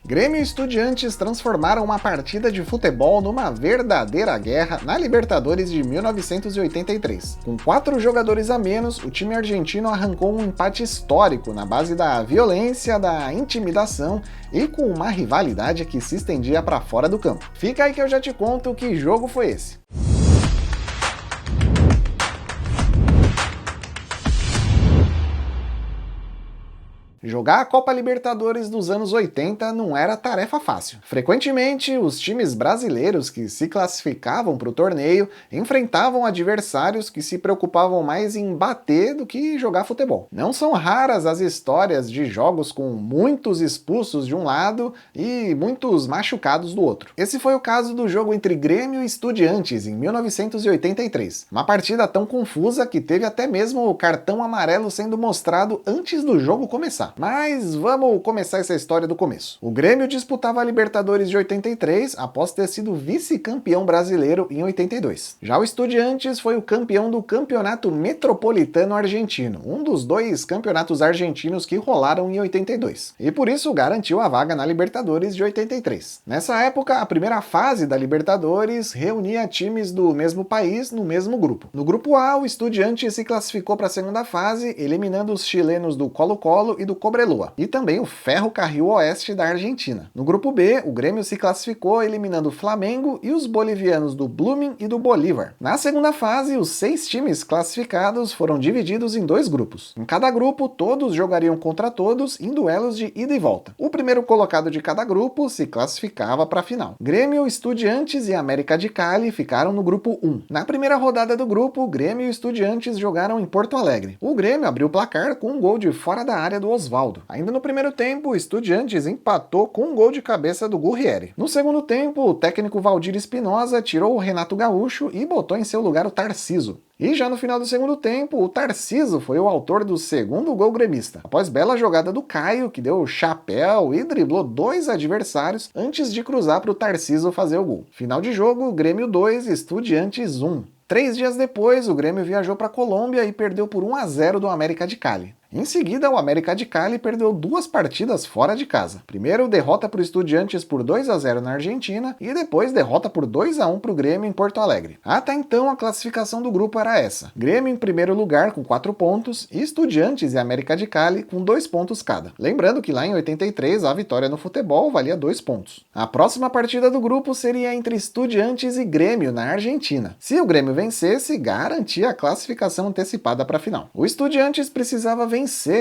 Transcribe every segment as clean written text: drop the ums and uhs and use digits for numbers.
Grêmio e Estudiantes transformaram uma partida de futebol numa verdadeira guerra na Libertadores de 1983. Com 4 jogadores a menos, o time argentino arrancou um empate histórico na base da violência, da intimidação e com uma rivalidade que se estendia para fora do campo. Fica aí que eu já te conto que jogo foi esse. Jogar a Copa Libertadores dos anos 80 não era tarefa fácil. Frequentemente, os times brasileiros que se classificavam para o torneio enfrentavam adversários que se preocupavam mais em bater do que jogar futebol. Não são raras as histórias de jogos com muitos expulsos de um lado e muitos machucados do outro. Esse foi o caso do jogo entre Grêmio e Estudiantes em 1983. Uma partida tão confusa que teve até mesmo o cartão amarelo sendo mostrado antes do jogo começar. Mas vamos começar essa história do começo. O Grêmio disputava a Libertadores de 83 após ter sido vice-campeão brasileiro em 82. Já o Estudiantes foi o campeão do Campeonato Metropolitano Argentino, um dos 2 campeonatos argentinos que rolaram em 82, e por isso garantiu a vaga na Libertadores de 83. Nessa época, a primeira fase da Libertadores reunia times do mesmo país no mesmo grupo. No grupo A, o Estudiantes se classificou para a segunda fase, eliminando os chilenos do Colo-Colo e do Cobreloa, e também o Ferro Carril Oeste da Argentina. No grupo B, o Grêmio se classificou eliminando o Flamengo e os bolivianos do Blooming e do Bolívar. Na segunda fase, os 6 times classificados foram divididos em 2 grupos. Em cada grupo, todos jogariam contra todos em duelos de ida e volta. O primeiro colocado de cada grupo se classificava para a final. Grêmio, Estudiantes e América de Cali ficaram no grupo 1. Na primeira rodada do grupo, Grêmio e Estudiantes jogaram em Porto Alegre. O Grêmio abriu o placar com um gol de fora da área do Osvaldo. Ainda no primeiro tempo, o Estudiantes empatou com um gol de cabeça do Gurrieri. No segundo tempo, o técnico Valdir Espinosa tirou o Renato Gaúcho e botou em seu lugar o Tarciso. E já no final do segundo tempo, o Tarciso foi o autor do segundo gol gremista, após bela jogada do Caio, que deu chapéu e driblou 2 adversários antes de cruzar para o Tarciso fazer o gol. Final de jogo, Grêmio 2, Estudiantes 1. 3 dias depois, o Grêmio viajou para a Colômbia e perdeu por 1-0 do América de Cali. Em seguida, o América de Cali perdeu 2 partidas fora de casa. Primeiro, derrota para o Estudiantes por 2-0 na Argentina e depois derrota por 2-1 para o Grêmio em Porto Alegre. Até então, a classificação do grupo era essa: Grêmio em primeiro lugar com 4 pontos e Estudiantes e América de Cali com 2 pontos cada. Lembrando que lá em 83, a vitória no futebol valia 2 pontos. A próxima partida do grupo seria entre Estudiantes e Grêmio na Argentina. Se o Grêmio vencesse, garantia a classificação antecipada para a final. O Estudiantes precisava vencer,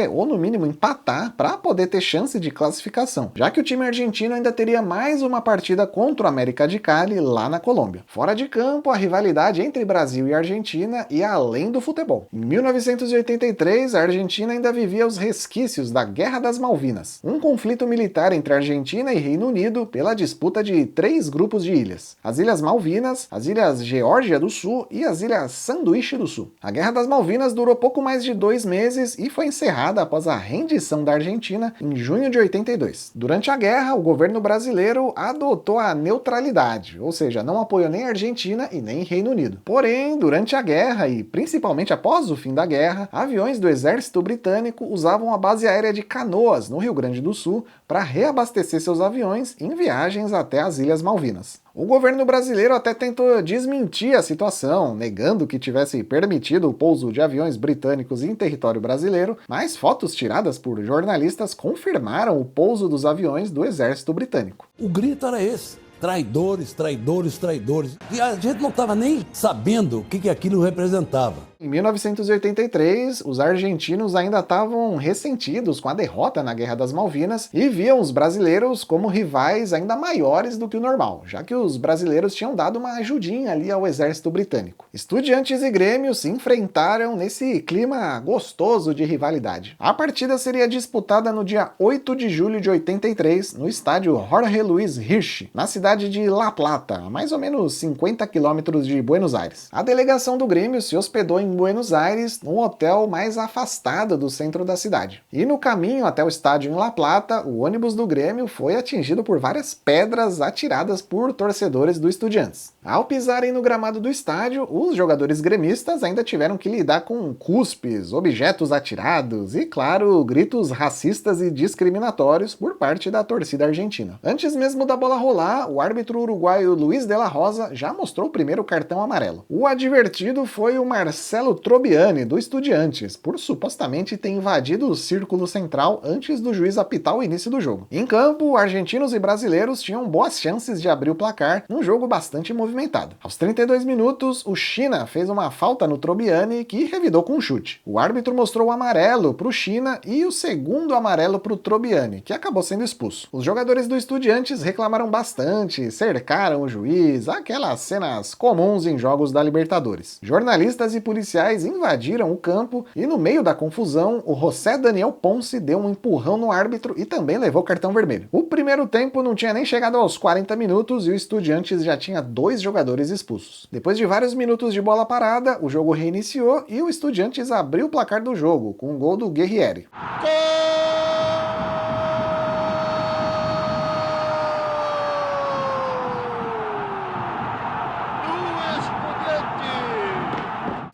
ou no mínimo empatar, para poder ter chance de classificação, já que o time argentino ainda teria mais uma partida contra o América de Cali lá na Colômbia. Fora de campo, a rivalidade entre Brasil e Argentina ia além do futebol. Em 1983, a Argentina ainda vivia os resquícios da Guerra das Malvinas, um conflito militar entre Argentina e Reino Unido pela disputa de 3 grupos de ilhas: as Ilhas Malvinas, as Ilhas Geórgia do Sul e as Ilhas Sanduíche do Sul. A Guerra das Malvinas durou pouco mais de 2 meses e foi encerrada após a rendição da Argentina em junho de 82. Durante a guerra, o governo brasileiro adotou a neutralidade, ou seja, não apoiou nem a Argentina e nem Reino Unido. Porém, durante a guerra e principalmente após o fim da guerra, aviões do exército britânico usavam a base aérea de Canoas, no Rio Grande do Sul, para reabastecer seus aviões em viagens até as Ilhas Malvinas. O governo brasileiro até tentou desmentir a situação, negando que tivesse permitido o pouso de aviões britânicos em território brasileiro, mas fotos tiradas por jornalistas confirmaram o pouso dos aviões do exército britânico. O grito era esse: traidores, traidores, traidores. E a gente não estava nem sabendo o que aquilo representava. Em 1983, os argentinos ainda estavam ressentidos com a derrota na Guerra das Malvinas e viam os brasileiros como rivais ainda maiores do que o normal, já que os brasileiros tinham dado uma ajudinha ali ao exército britânico. Estudiantes e Grêmio se enfrentaram nesse clima gostoso de rivalidade. A partida seria disputada no dia 8 de julho de 83, no estádio Jorge Luis Hirsch, na cidade de La Plata, a mais ou menos 50 quilômetros de Buenos Aires. A delegação do Grêmio se hospedou em em Buenos Aires, num hotel mais afastado do centro da cidade. E no caminho até o estádio em La Plata, o ônibus do Grêmio foi atingido por várias pedras atiradas por torcedores do Estudiantes. Ao pisarem no gramado do estádio, os jogadores gremistas ainda tiveram que lidar com cuspes, objetos atirados e, claro, gritos racistas e discriminatórios por parte da torcida argentina. Antes mesmo da bola rolar, o árbitro uruguaio Luiz de la Rosa já mostrou o primeiro cartão amarelo. O advertido foi o Marcelo Trobiani, do Estudiantes, por supostamente ter invadido o círculo central antes do juiz apitar o início do jogo. Em campo, argentinos e brasileiros tinham boas chances de abrir o placar num jogo bastante movimentado. Aos 32 minutos, o China fez uma falta no Trobiani, que revidou com um chute. O árbitro mostrou o amarelo para o China e o segundo amarelo para o Trobiani, que acabou sendo expulso. Os jogadores do Estudiantes reclamaram bastante, cercaram o juiz, aquelas cenas comuns em jogos da Libertadores. Jornalistas e policiais invadiram o campo e, no meio da confusão, o José Daniel Ponce deu um empurrão no árbitro e também levou cartão vermelho. O primeiro tempo não tinha nem chegado aos 40 minutos e o Estudiantes já tinha 2 jogadores expulsos. Depois de vários minutos de bola parada, o jogo reiniciou e o Estudiantes abriu o placar do jogo, com um gol do Guerrieri.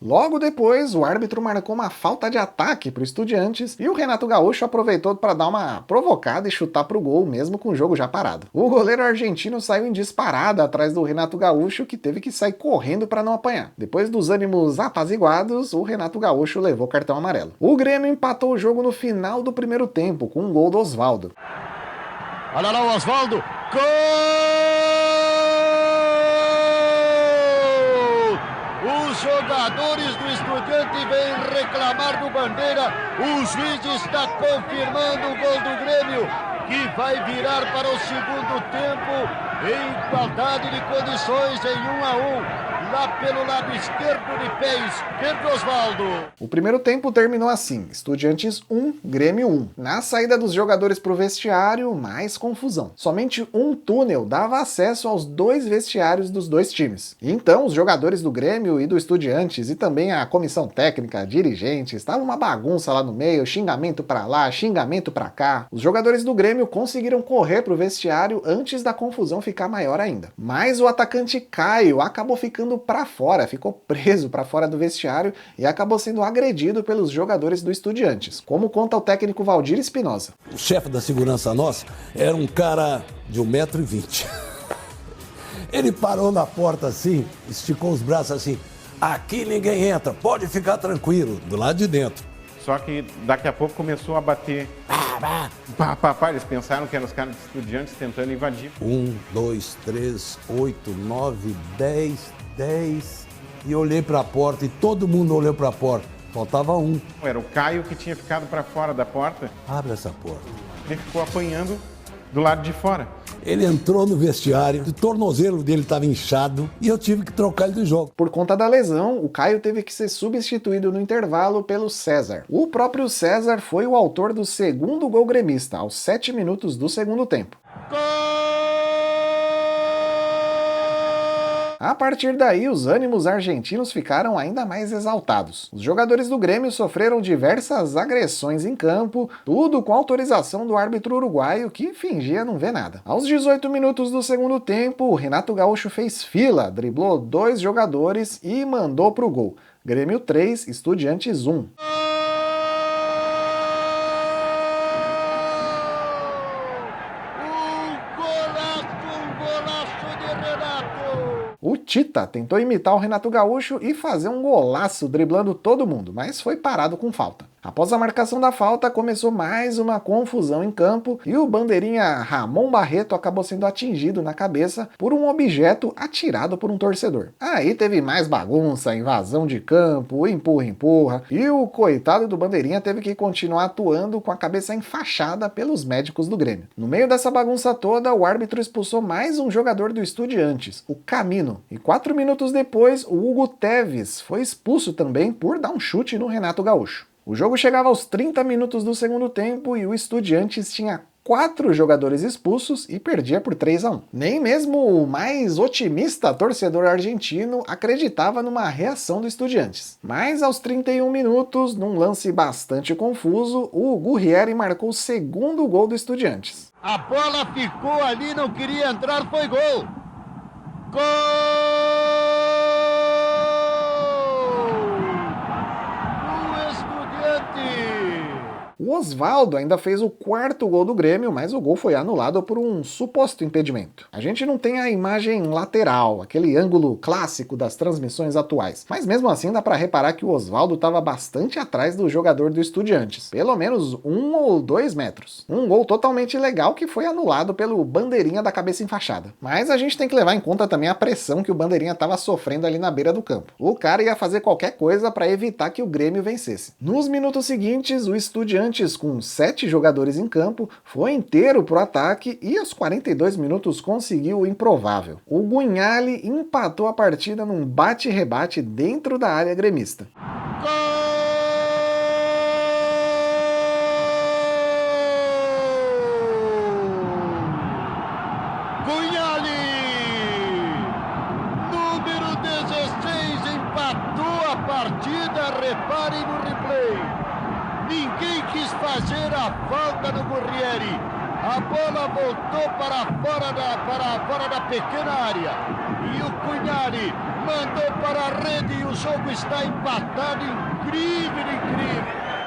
Logo depois, o árbitro marcou uma falta de ataque para o Estudiantes e o Renato Gaúcho aproveitou para dar uma provocada e chutar para o gol, mesmo com o jogo já parado. O goleiro argentino saiu em disparada atrás do Renato Gaúcho, que teve que sair correndo para não apanhar. Depois dos ânimos apaziguados, o Renato Gaúcho levou cartão amarelo. O Grêmio empatou o jogo no final do primeiro tempo, com um gol do Osvaldo. Olha lá o Osvaldo! Gol! Os jogadores do Estudiante vêm reclamar do Bandeira. O juiz está confirmando o gol do Grêmio, que vai virar para o segundo tempo em igualdade de condições em 1-1. Lá pelo lado esquerdo de pé esquerdo, Osvaldo. O primeiro tempo terminou assim: Estudiantes 1, Grêmio 1. Na saída dos jogadores para o vestiário, mais confusão. Somente um túnel dava acesso aos 2 vestiários dos 2 times. Então, os jogadores do Grêmio e do Estudiantes e também a comissão técnica, dirigentes, estava uma bagunça lá no meio, xingamento para lá, xingamento para cá. Os jogadores do Grêmio conseguiram correr para o vestiário antes da confusão ficar maior ainda. Mas o atacante Caio acabou ficando para fora, ficou preso para fora do vestiário e acabou sendo agredido pelos jogadores do Estudiantes, como conta o técnico Valdir Espinosa. O chefe da segurança nossa era um cara de 1,20 m. Ele parou na porta assim, esticou os braços assim: aqui ninguém entra, pode ficar tranquilo, do lado de dentro. Só que daqui a pouco começou a bater. Eles pensaram que eram os caras de Estudiantes tentando invadir. 1, 2, 3, 8, 9, 10. E eu olhei para a porta e todo mundo olhou para a porta. Faltava um. Era o Caio que tinha ficado para fora da porta. Abre essa porta. Ele ficou apanhando do lado de fora. Ele entrou no vestiário, o tornozelo dele estava inchado e eu tive que trocar ele do jogo. Por conta da lesão, o Caio teve que ser substituído no intervalo pelo César. O próprio César foi o autor do segundo gol gremista, aos 7 minutos do segundo tempo. A partir daí, os ânimos argentinos ficaram ainda mais exaltados. Os jogadores do Grêmio sofreram diversas agressões em campo, tudo com autorização do árbitro uruguaio, que fingia não ver nada. Aos 18 minutos do segundo tempo, o Renato Gaúcho fez fila, driblou 2 jogadores e mandou pro gol. Grêmio 3, Estudiantes 1. O Tita tentou imitar o Renato Gaúcho e fazer um golaço driblando todo mundo, mas foi parado com falta. Após a marcação da falta, começou mais uma confusão em campo e o bandeirinha Ramon Barreto acabou sendo atingido na cabeça por um objeto atirado por um torcedor. Aí teve mais bagunça, invasão de campo, empurra-empurra, e o coitado do bandeirinha teve que continuar atuando com a cabeça enfaixada pelos médicos do Grêmio. No meio dessa bagunça toda, o árbitro expulsou mais um jogador do Estudiantes, o Camino, e 4 minutos depois, o Hugo Teves foi expulso também por dar um chute no Renato Gaúcho. O jogo chegava aos 30 minutos do segundo tempo e o Estudiantes tinha 4 jogadores expulsos e perdia por 3-1. Nem mesmo o mais otimista torcedor argentino acreditava numa reação do Estudiantes. Mas aos 31 minutos, num lance bastante confuso, o Gurrieri marcou o segundo gol do Estudiantes. A bola ficou ali, não queria entrar, foi gol! Gol! O Estudiante! O Osvaldo ainda fez o 4º gol do Grêmio, mas o gol foi anulado por um suposto impedimento. A gente não tem a imagem lateral, aquele ângulo clássico das transmissões atuais, mas mesmo assim dá para reparar que o Osvaldo estava bastante atrás do jogador do Estudiantes, pelo menos 1 ou 2 metros. Um gol totalmente legal que foi anulado pelo Bandeirinha da cabeça enfaixada. Mas a gente tem que levar em conta também a pressão que o Bandeirinha estava sofrendo ali na beira do campo. O cara ia fazer qualquer coisa para evitar que o Grêmio vencesse. Nos minutos seguintes, o Estudiantes, com 7 jogadores em campo, foi inteiro pro ataque e aos 42 minutos conseguiu o improvável. O Guinhalli empatou a partida num bate-rebate dentro da área gremista. Guinhalli, número 16, empatou a partida, reparem no replay. Ninguém quis fazer a falta no Gurrieri. A bola voltou para fora da pequena área. E o Guinhalli mandou para a rede e o jogo está empatado. Incrível.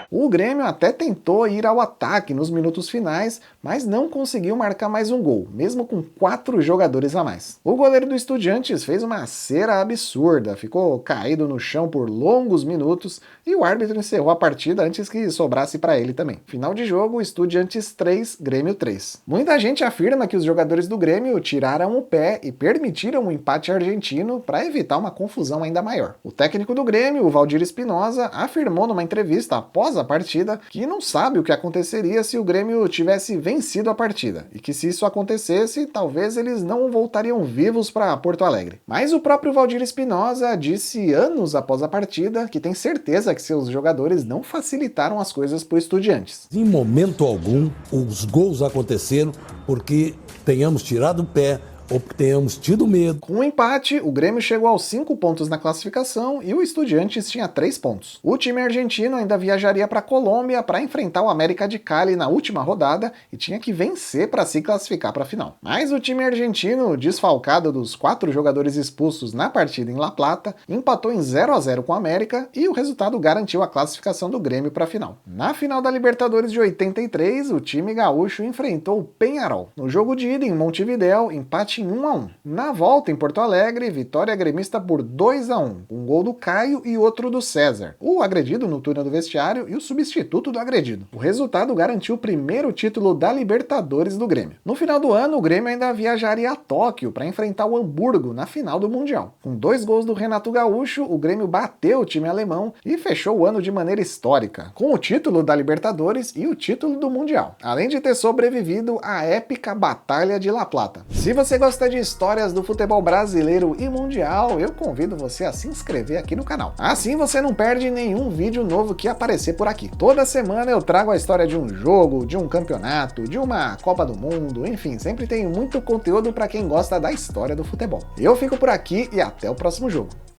O Grêmio até tentou ir ao ataque nos minutos finais, mas não conseguiu marcar mais um gol, mesmo com 4 jogadores a mais. O goleiro do Estudiantes fez uma cera absurda, ficou caído no chão por longos minutos e o árbitro encerrou a partida antes que sobrasse para ele também. Final de jogo, Estudiantes 3, Grêmio 3. Muita gente afirma que os jogadores do Grêmio tiraram o pé e permitiram um empate argentino para evitar uma confusão ainda maior. O técnico do Grêmio, o Valdir Espinosa, afirmou numa entrevista após a partida que não sabe o que aconteceria se o Grêmio tivesse vencido a partida e que se isso acontecesse, talvez eles não voltariam vivos para Porto Alegre. Mas o próprio Valdir Espinosa disse anos após a partida que tem certeza que seus jogadores não facilitaram as coisas para os Estudiantes. Em momento algum, os gols aconteceram porque tenhamos tirado o pé ou porque tenhamos tido medo. Com o empate, o Grêmio chegou aos 5 pontos na classificação e o Estudiantes tinha 3 pontos. O time argentino ainda viajaria para a Colômbia para enfrentar o América de Cali na última rodada e tinha que vencer para se classificar para a final. Mas o time argentino, desfalcado dos 4 jogadores expulsos na partida em La Plata, empatou em 0-0 com o América e o resultado garantiu a classificação do Grêmio para a final. Na final da Libertadores de 83, o time gaúcho enfrentou o Peñarol. No jogo de ida em Montevidéu, empate em 1-1. Na volta em Porto Alegre, vitória gremista por 2-1, um gol do Caio e outro do César, o agredido no túnel do vestiário e o substituto do agredido. O resultado garantiu o primeiro título da Libertadores do Grêmio. No final do ano, o Grêmio ainda viajaria a Tóquio para enfrentar o Hamburgo na final do Mundial. Com 2 gols do Renato Gaúcho, o Grêmio bateu o time alemão e fechou o ano de maneira histórica, com o título da Libertadores e o título do Mundial, além de ter sobrevivido à épica Batalha de La Plata. Se você gosta de histórias do futebol brasileiro e mundial, eu convido você a se inscrever aqui no canal. Assim você não perde nenhum vídeo novo que aparecer por aqui. Toda semana eu trago a história de um jogo, de um campeonato, de uma Copa do Mundo, enfim, sempre tem muito conteúdo para quem gosta da história do futebol. Eu fico por aqui e até o próximo jogo.